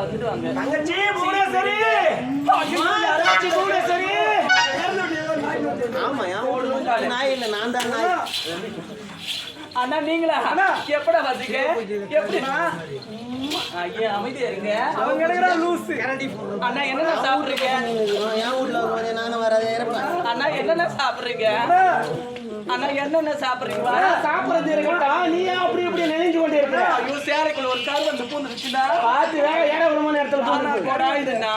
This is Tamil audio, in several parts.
வந்துடுவாங்க. தங்கச்சி மூணே சரி. தங்கச்சி மூணே சரி. ஆமா ஏன் நாய் இல்ல நான் தான் நாய். அண்ணா நீங்களா எப்படா வந்தீங்க? எப்படினா ஐயா அமைதியா இருங்க. அவங்க எடுக்கற லூஸ். அண்ணா என்னென்ன சாப்பிடுறீங்க? என் வீட்ல வருவானே நானும் வரதே இருப்பேன். அண்ணா என்னென்ன சாப்பிடுறீங்க? அண்ணா என்னென்ன சாப்பிடுறீங்க? சாப்பிடுறது இருக்கட்டா நீ அப்படி இப்படி நினைஞ்சு கொண்டே இருக்க. ஐயோ சேரைக்குள்ள ஒரு கால் வந்து பூந்துருச்சுடா. பாத்து வேற ஏற வருமான இடத்துல போடு. போடா இதுண்ணா.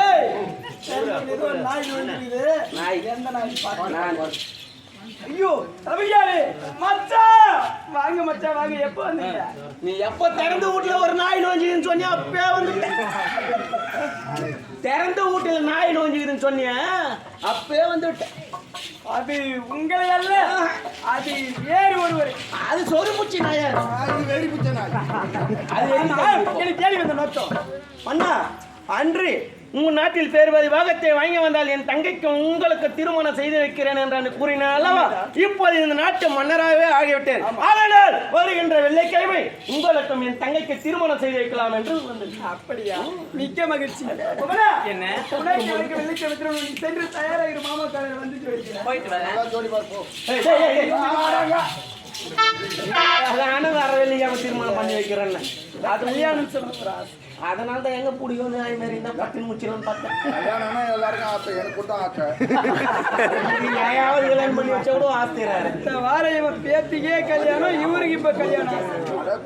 ஏய் இது ஒரு நாய் வந்துருக்குது. நாய் எந்த நாய் பாத்து. ஐயோ ரவியாரே மச்சான் வாங்க மச்சான் வாங்க. எப்போ வந்தீங்க? நீ எப்போ திறந்த வீட்ல ஒரு நாய் நோஞ்சின்னு சொன்னியா அப்பவே வந்துட்டேன். திறந்த வீட்டுல நாய் நோஞ்சிக்குதுன்னு சொன்னியா அப்பவே வந்துட்டேன். அது உங்களை அல்ல, அது வேறு ஒருவர். அது சொருமுச்சி நாயா, அது வெடிப்புச்ச நாய். அது எனக்கு தேடி வந்த நோக்கம் அண்ணா. அன்று உங்கள் நாட்டில் பேர்வதி பாகத்தை வாங்கி வந்தால் என் தங்கைக்கு உங்களுக்கு திருமணம் செய்து வைக்கிறேன் என்று கூறினார் அல்லவா? இப்போது இந்த நாட்டு மன்னராகவே ஆகிவிட்டேன். அதனால் வருகின்ற வெள்ளிக்கிழமை உங்களுக்கும் என் தங்கைக்கு திருமணம் செய்து வைக்கலாம் என்று வந்தேன். அப்படியா? மிக்க மகிழ்ச்சி. என்ன வெள்ளிக்கிழமை சென்று தயாராகிற மாமா காலையில் வந்துட்டு போயிட்டு வரேன். வர வெள்ளிக்கிழமை திருமணம் பண்ணி வைக்கிறேன்னு அது கல்யாணம் சொல்லுறா. அதனால தான் எங்க பிடிக்கும் நாய் மாதிரி இருந்தா பத்து முச்சிடும் பார்த்தேன். கல்யாணம்னா எல்லாருக்கும் ஆசை, எனக்கு தான் ஆசை. யாராவது கல்யாணம் பண்ணி வச்சா கூட ஆசைறாரு. இந்த வாரம் இவன் பேத்திக்கே கல்யாணம், இவருக்கு இப்ப கல்யாணம்.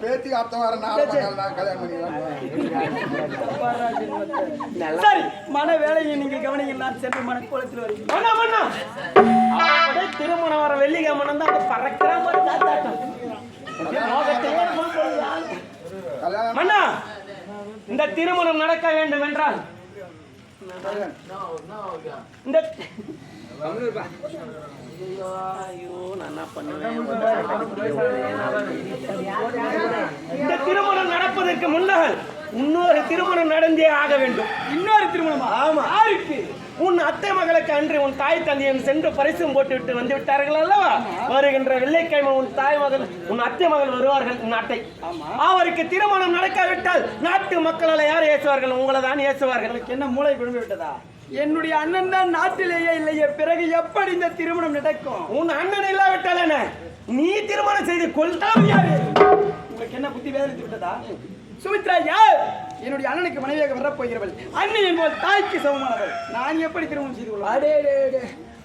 பேத்திக்கு அடுத்த வாரம் நான் கல்யாணம் பண்ணிக்கலாம். சரி மன வேலையை நீங்க கவனிங்க. நான் சென்று மனக்கோலத்தில் வருகிறேன். திருமணம் வர வெள்ளிக்கிழமை தான் பறக்கிற மாதிரி தாத்தாட்டம். மன்னா இந்த திருமணம் நடக்க வேண்டும் என்றால் இந்த திருமணம் நடப்பதற்கு முன்னால் இன்னொரு திருமணம் நடந்தே ஆக வேண்டும். இன்னொரு திருமணம்? ஆமா. யாருக்கு? உன் அத்தை மகளுக்கு அன்று உன் தாய் தந்தையும் சென்று பரிசும் போட்டு விட்டு வந்து விட்டார்கள் அல்லவா? வருகின்ற வெள்ளிக்கிழமை உன் தாய் மகள் உன் அத்தை மகள் வருவார்கள் நாட்டை. அவருக்கு திருமணம் நடக்காவிட்டால் நாட்டு மக்களால் யார் ஏசுவார்கள்? உங்களை தான் ஏசுவார்கள். என்ன மூளை குழம்பு விட்டதா? என்னுடைய அண்ணன் தான் நாட்டிலேயே இல்லையே, பிறகு எப்படி இந்த திருமணம் நடக்கும்? உன் அண்ணன் இல்லாவிட்டால் என்ன நீ திருமணம் செய்து கொள்ளாம யாரு? உங்களுக்கு என்ன புத்தி வேதனை விட்டதா? சுமித்ரா யார்? என்னுடைய அண்ணனுக்கு மனைவியாக வரப்போகிறவள். அண்ணன் என்பது தாய்க்கு சமமானவள். நான் எப்படி திருமணம் செய்து கொள்வேன்? அடே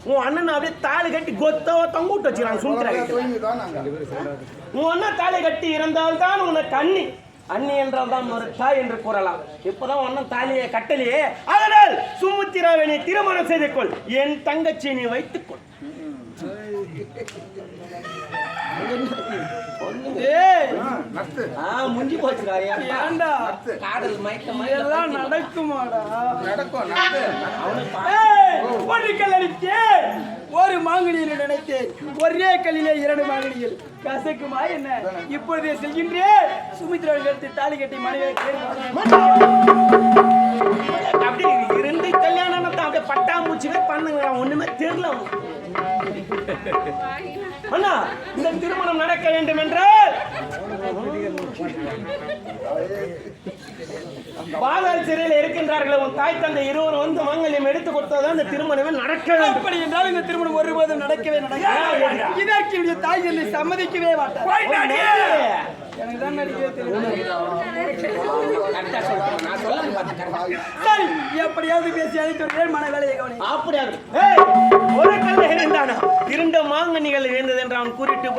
உன் அண்ணன் அப்படியே தாலி கட்டி கொத்தவ தொங்கூட்டு வச்சுக்கிறாங்க. சுமித்ரா உன் அண்ணன் தாலி கட்டி இருந்தால்தான் உனக்கு அண்ணி. அண்ணி என்றால் தான் ஒரு தாய் என்று கூறலாம். இப்பதான் அண்ணன் தாலியை கட்டலையே. அதனால் சுமித்ராவை நீ திருமணம் செய்து கொள். என் தங்கச்சி நீ வைத்துக்கொள். முஞ்சி போச்சுக்காரியா? நடக்குமாடா? நடக்கும். ஒரு மாங்கனியில் நினைத்தேன், ஒரே கல்லிலே இரண்டு மாங்கனிகள் கசக்குமா என்ன? இப்பொழுதே செல்கின்றேன். சுமித்ராவை எடுத்து தாலி கட்டி மனைவியை அப்படி இரண்டு கல்யாணம் அப்படியே பட்டாம்பூச்சிவே பண்ணுங்க. ஒண்ணுமே தெரியல அண்ணா. இந்த திருமணம் நடக்க வேண்டும் என்றால் பாதாள சிறையில் இருக்கின்றார்கள் உன் தாய் தந்தை இருவரும் வந்து மங்கல்யம் எடுத்து கொடுத்தாதான் இந்த திருமணமே நடக்க வேண்டும். அப்படி என்றால் இந்த திருமணம் ஒருபோதும் நடக்கவே நடக்காது. இதற்கு என்னுடைய தாய் தந்தை சம்மதிக்கவே மாட்டார். எனக்கு தான் நடிக்கவே தெரியும். சரி எப்படியாவது பேசி அழைத்து மன வேலையை கவனி. அப்படியாக ஒரு கல்லை இருந்தானா இரண்டு மாங்கனிகள் இருந்தது என்று அவன் கூறிட்டு